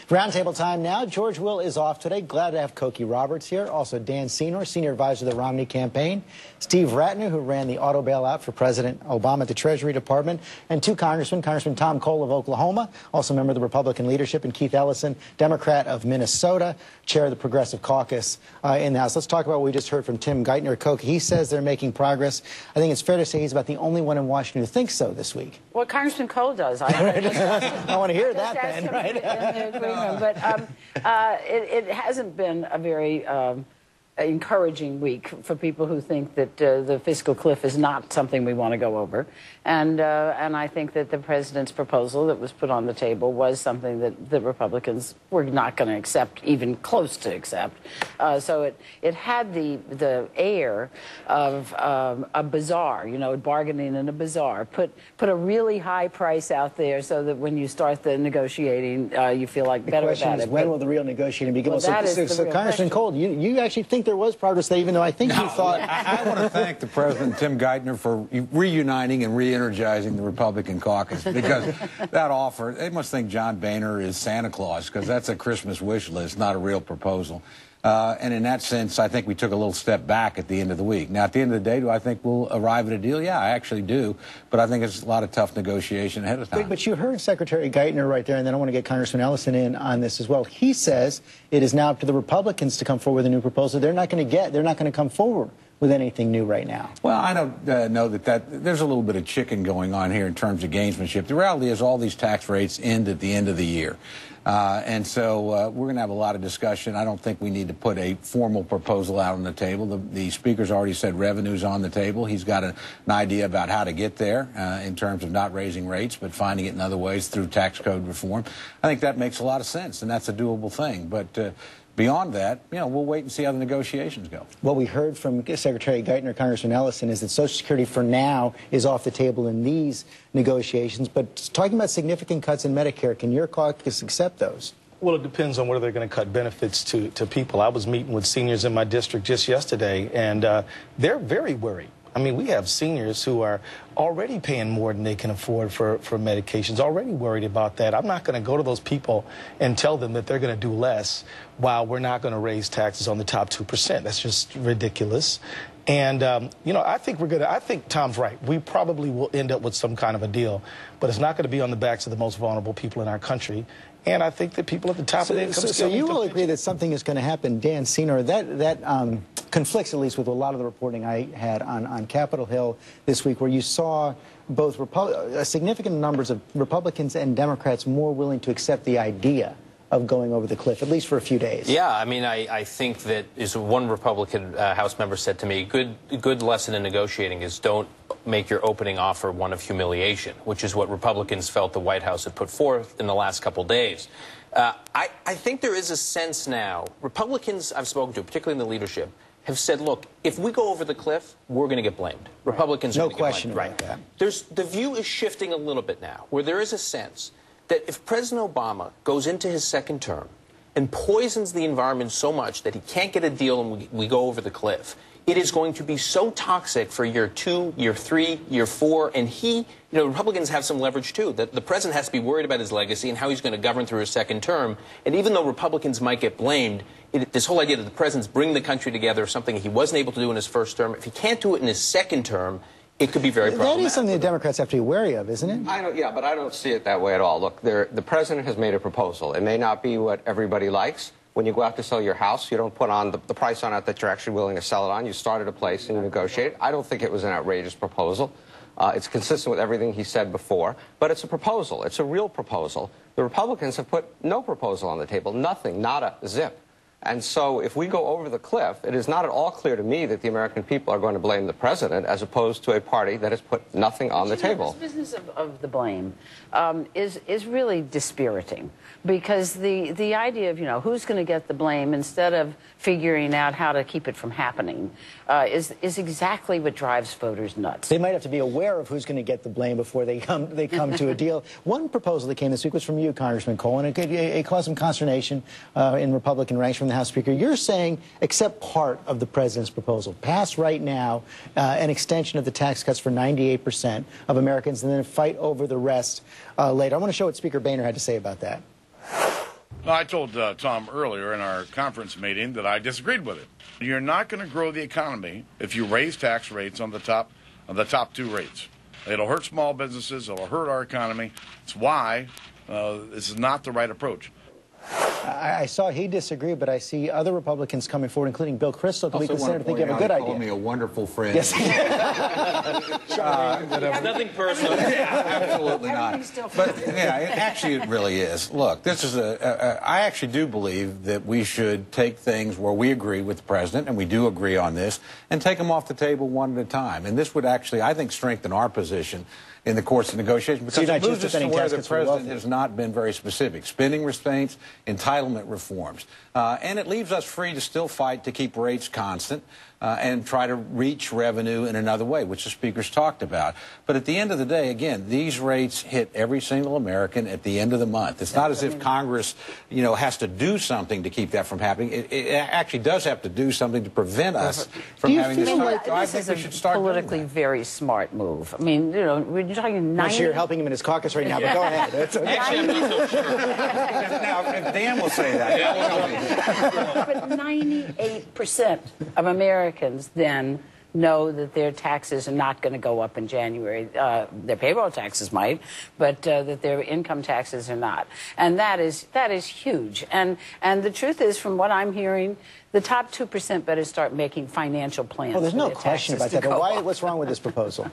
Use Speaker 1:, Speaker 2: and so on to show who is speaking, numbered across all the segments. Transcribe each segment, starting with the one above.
Speaker 1: Roundtable time now. George Will is off today. Glad to have Cokie Roberts here. Also Dan Senor, senior advisor of the Romney campaign. Steve Ratner, who ran the auto bailout for President Obama at the Treasury Department. And two congressmen, Congressman Tom Cole of Oklahoma, also a member of the Republican leadership, and Keith Ellison, Democrat of Minnesota, chair of the Progressive Caucus in the House. Let's talk about what we just heard from Tim Geithner. Cokie, he says they're making progress. I think it's fair to say he's about the only one in Washington who thinks so this week.
Speaker 2: Well, Congressman Cole does. I
Speaker 1: want to hear that then, right?
Speaker 2: In the agreement. But it hasn't been a very encouraging week for people who think that the fiscal cliff is not something we want to go over. And I think that the president's proposal that was put on the table was something that the Republicans were not going to accept, even close to accept. So it had the air of a bazaar, you know, bargaining in a bazaar. Put a really high price out there so that when you start the negotiating, you feel like better about it.
Speaker 1: The question is, when will the real negotiating begin?
Speaker 2: Well,
Speaker 1: so Congressman Cole, you actually think there was progress there, even though I think you thought...
Speaker 3: I want to thank the President, Tim Geithner, for reuniting and re-energizing the Republican caucus, because that offer, they must think John Boehner is Santa Claus, because that's a Christmas wish list, not a real proposal. And in that sense, I think we took a little step back at the end of the week. Now, at the end of the day, do I think we'll arrive at a deal? Yeah, I actually do. But I think it's a lot of tough negotiation ahead of time.
Speaker 1: But you heard Secretary Geithner right there, and then I want to get Congressman Ellison in on this as well. He says it is now up to the Republicans to come forward with a new proposal. They're not going to come forward with anything new right now.
Speaker 3: Well, I don't know that there's a little bit of chicken going on here in terms of gamesmanship. The reality is all these tax rates end at the end of the year. And so we're going to have a lot of discussion. I don't think we need to put a formal proposal out on the table. The Speaker's already said revenue's on the table. He's got an idea about how to get there in terms of not raising rates, but finding it in other ways through tax code reform. I think that makes a lot of sense, and that's a doable thing. But beyond that, you know, we'll wait and see how the negotiations go.
Speaker 1: What we heard from Secretary Geithner, Congressman Ellison, is that Social Security for now is off the table in these negotiations. But talking about significant cuts in Medicare, can your caucus accept those?
Speaker 4: Well, it depends on whether they're going to cut benefits to people. I was meeting with seniors in my district just yesterday, and they're very worried. I mean, we have seniors who are already paying more than they can afford for medications, already worried about that. I'm not going to go to those people and tell them that they're going to do less while we're not going to raise taxes on the top 2%. That's just ridiculous. And, you know, I think Tom's right. We probably will end up with some kind of a deal, but it's not going to be on the backs of the most vulnerable people in our country. And I think that people at the top of the income scale...
Speaker 1: So you will agree that something is going to happen, Dan Senor, that conflicts at least with a lot of the reporting I had on Capitol Hill this week, where you saw both significant numbers of Republicans and Democrats more willing to accept the idea of going over the cliff, at least for a few days.
Speaker 5: Yeah, I mean, I think that, as one Republican House member said to me, good lesson in negotiating is don't make your opening offer one of humiliation, which is what Republicans felt the White House had put forth in the last couple days. I think there is a sense now, Republicans I've spoken to, particularly in the leadership, have said, look, if we go over the cliff, we're going to get blamed. Republicans are going to get blamed.
Speaker 1: No question about that.
Speaker 5: The view is shifting a little bit now, where there is a sense that if President Obama goes into his second term and poisons the environment so much that he can't get a deal and we go over the cliff, it is going to be so toxic for year 2, year 3, year 4, and Republicans have some leverage too. That the president has to be worried about his legacy and how he's going to govern through his second term. And even though Republicans might get blamed, this whole idea that the president's bringing the country together is something he wasn't able to do in his first term. If he can't do it in his second term, it could be very problematic.
Speaker 1: That is something the Democrats have to be wary of, isn't it?
Speaker 6: Yeah, but I don't see it that way at all. Look, the president has made a proposal. It may not be what everybody likes. When you go out to sell your house, you don't put on the price on it that you're actually willing to sell it on. You start at a place and you negotiate. I don't think it was an outrageous proposal. It's consistent with everything he said before. But it's a proposal. It's a real proposal. The Republicans have put no proposal on the table. Nothing. Not a zip. And so if we go over the cliff, it is not at all clear to me that the American people are going to blame the president as opposed to a party that has put nothing on the table.
Speaker 2: This business of the blame is really dispiriting, because the idea of, who's going to get the blame instead of figuring out how to keep it from happening is exactly what drives voters nuts.
Speaker 1: They might have to be aware of who's going to get the blame before they come to a deal. One proposal that came this week was from you, Congressman Cole, and it caused some consternation in Republican ranks from the House Speaker. You're saying accept part of the president's proposal. Pass right now an extension of the tax cuts for 98% of Americans, and then fight over the rest later. I want to show what Speaker Boehner had to say about that.
Speaker 7: Well, I told Tom earlier in our conference meeting that I disagreed with it. You're not going to grow the economy if you raise tax rates on the top two rates. It'll hurt small businesses. It'll hurt our economy. It's why this is not the right approach.
Speaker 1: I saw he disagreed, but I see other Republicans coming forward, including Bill Kristol, the weekend senator, think you have a good idea.
Speaker 3: Called me a wonderful friend.
Speaker 1: Yes.
Speaker 5: It's nothing personal.
Speaker 3: Yeah, absolutely not. But yeah, actually, it really is. Look, this is I actually do believe that we should take things where we agree with the president, and we do agree on this, and take them off the table one at a time. And this would actually, I think, strengthen our position in the course of negotiation, because it moves us to where the president has not been very specific. Spending restraints, entitlement reforms. And it leaves us free to still fight to keep rates constant and try to reach revenue in another way, which the speakers talked about. But at the end of the day, again, these rates hit every single American at the end of the month. It's not as if Congress, has to do something to keep that from happening. It actually does have to do something to prevent us from having this. I think we should start
Speaker 2: politically very smart move. I mean, we're talking 90...
Speaker 1: You're helping him in his caucus right now, but go ahead.
Speaker 5: Actually, I'm not so sure.
Speaker 3: Now, if Dan will say that.
Speaker 2: But 98% of Americans then know that their taxes are not going to go up in January. Their payroll taxes might, but that their income taxes are not. And that is huge. And the truth is, from what I'm hearing, the top 2% better start making financial plans.
Speaker 1: Well, there's no question about that. But what's wrong with this proposal?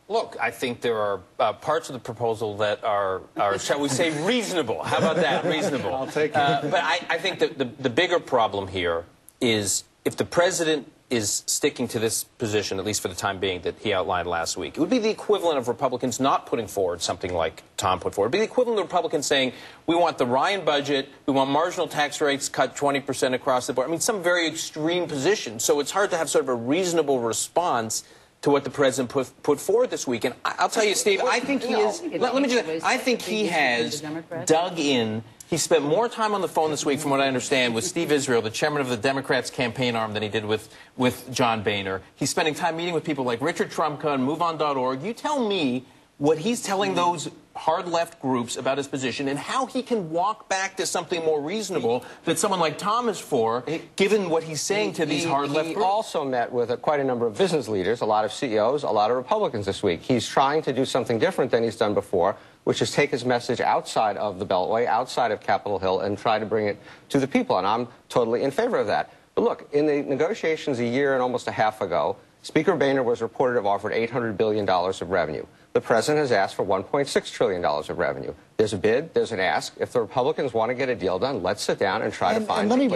Speaker 5: Look, I think there are parts of the proposal that are, shall we say, reasonable. How about that? Reasonable.
Speaker 3: I'll take it.
Speaker 5: But I think that the bigger problem here is if the president is sticking to this position, at least for the time being, that he outlined last week, it would be the equivalent of Republicans not putting forward something like Tom put forward. It would be the equivalent of Republicans saying, we want the Ryan budget, we want marginal tax rates cut 20% across the board. I mean, some very extreme position. So it's hard to have sort of a reasonable response to what the president put forward this week. And I'll tell you, Steve, I think he is... Let me just... I think he has dug in. He spent more time on the phone this week, from what I understand, with Steve Israel, the chairman of the Democrats' campaign arm, than he did with John Boehner. He's spending time meeting with people like Richard Trumka and MoveOn.org. You tell me what he's telling those hard left groups about his position and how he can walk back to something more reasonable that someone like Tom is for, given what he's saying to these hard left groups.
Speaker 6: He also met with quite a number of business leaders, a lot of CEOs, a lot of Republicans this week. He's trying to do something different than he's done before, which is take his message outside of the Beltway, outside of Capitol Hill, and try to bring it to the people. And I'm totally in favor of that. But look, in the negotiations a year and almost a half ago, Speaker Boehner was reported to have offered $800 billion of revenue. The president has asked for $1.6 trillion of revenue. There's a bid, there's an ask. If the Republicans want to get a deal done, let's sit down and try to find...
Speaker 1: And let me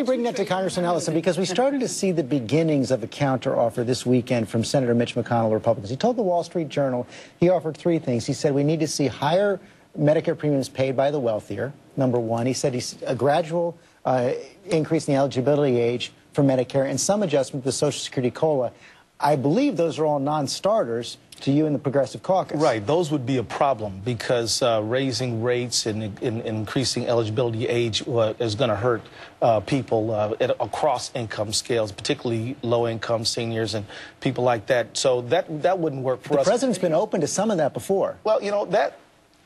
Speaker 1: bring that to Congressman Ellison, because we started to see the beginnings of a counteroffer this weekend from Senator Mitch McConnell, Republicans. He told the Wall Street Journal he offered three things. He said we need to see higher Medicare premiums paid by the wealthier, number one. He said a gradual increase in the eligibility age for Medicare and some adjustment to the Social Security COLA. I believe those are all non-starters to you in the Progressive Caucus.
Speaker 4: Right. Those would be a problem because raising rates and increasing eligibility age is going to hurt people across income scales, particularly low-income seniors and people like that. So that wouldn't work for us.
Speaker 1: The president's been open to some of that before.
Speaker 4: Well,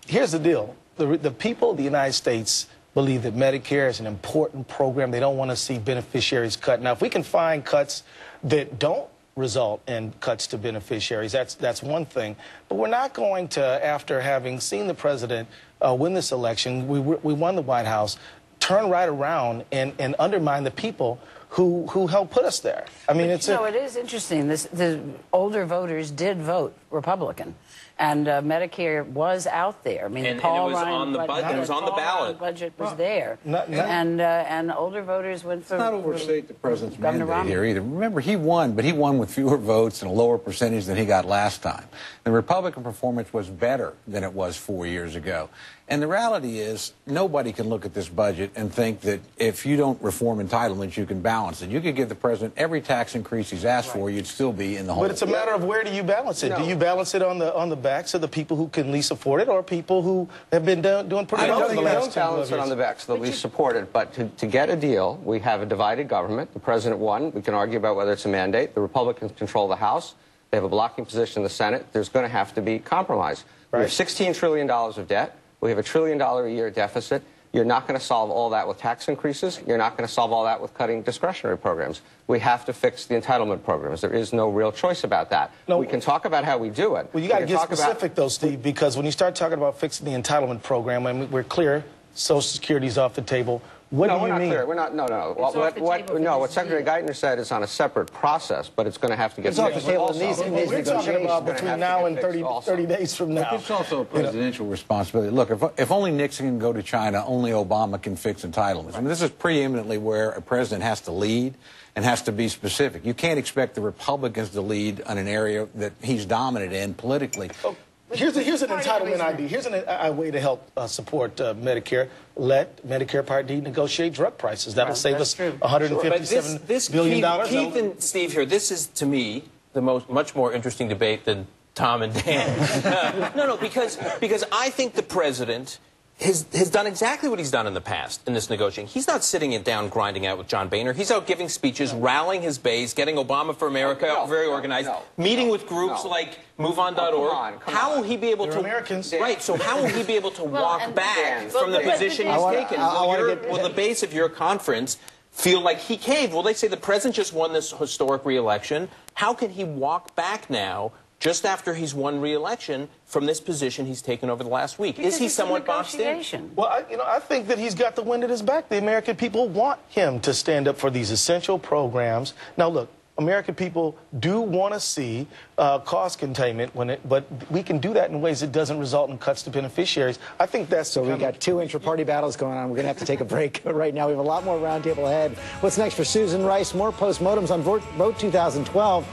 Speaker 4: here's the deal. The people of the United States believe that Medicare is an important program. They don't want to see beneficiaries cut. Now, if we can find cuts that don't result in cuts to beneficiaries, that's one thing. But we're not going to, after having seen the president win this election, we won the White House, turn right around and undermine the people who helped put us there. I mean, it
Speaker 2: is interesting. The older voters did vote Republican, and Medicare was out there. I mean,
Speaker 5: and
Speaker 2: Paul
Speaker 5: it was
Speaker 2: Ryan
Speaker 5: on the budget. It was on the ballot.
Speaker 2: Budget was there, and older voters went for.
Speaker 3: Let's not overstate the president's mandate here either. Remember, he won, but he won with fewer votes and a lower percentage than he got last time. The Republican performance was better than it was 4 years ago. And the reality is, nobody can look at this budget and think that if you don't reform entitlements, you can balance it. You could give the president every tax increase he's asked for, you'd still be in the hole.
Speaker 4: But it's a matter of where do you balance it? No. Do you balance it on the backs of the people who can least afford it, or people who have been doing pretty well?
Speaker 6: I don't balance it on the backs of the least supported. But to get a deal, we have a divided government. The president won. We can argue about whether it's a mandate. The Republicans control the House. They have a blocking position in the Senate. There's going to have to be compromise. Right. We have $16 trillion of debt. We have $1 trillion a year deficit. You're not going to solve all that with tax increases. You're not going to solve all that with cutting discretionary programs. We have to fix the entitlement programs. There is no real choice about that.
Speaker 4: No,
Speaker 6: we can talk about how we do it.
Speaker 4: Well, you got to get specific, though, Steve, because when you start talking about fixing the entitlement program, I mean, we're clear Social Security's off the table. What do you mean?
Speaker 6: No, we're not clear. We're not. No. What Secretary Geithner said is on a separate process, but it's going to have to get
Speaker 1: it's off the table in these
Speaker 4: we're talking about between now and 30 days from now.
Speaker 3: It's also a presidential responsibility. Look, if only Nixon can go to China, only Obama can fix entitlements. I mean, this is preeminently where a president has to lead and has to be specific. You can't expect the Republicans to lead on an area that he's dominant in politically.
Speaker 4: Oh. Here's an entitlement idea. Here's a way to help support Medicare. Let Medicare Part D negotiate drug prices. That'll save us $157 billion.
Speaker 5: Keith and Steve here, this is, to me, the much more interesting debate than Tom and Dan. No, because I think the president has done exactly what he's done in the past in this negotiating. He's not sitting it down, grinding out with John Boehner. He's out giving speeches, rallying his base, getting Obama for America very organized, meeting with groups like MoveOn.org. How will he be able to...
Speaker 4: Americans.
Speaker 5: Right, so how will he be able to walk back from the position he's taken? Will the base of your conference feel like he caved? Well, they say the president just won this historic re-election. How can he walk back now, just after he's won re-election, from this position he's taken over the last week?
Speaker 2: Because
Speaker 5: is he somewhat boxed in?
Speaker 4: Well, I think that he's got the wind at his back. The American people want him to stand up for these essential programs. Now, look, American people do want to see cost containment, but we can do that in ways that doesn't result in cuts to beneficiaries. I think that's...
Speaker 1: So we've got two intra-party battles going on. We're going to have to take a break right now. We have a lot more roundtable ahead. What's next for Susan Rice? More postmortems on Vote 2012.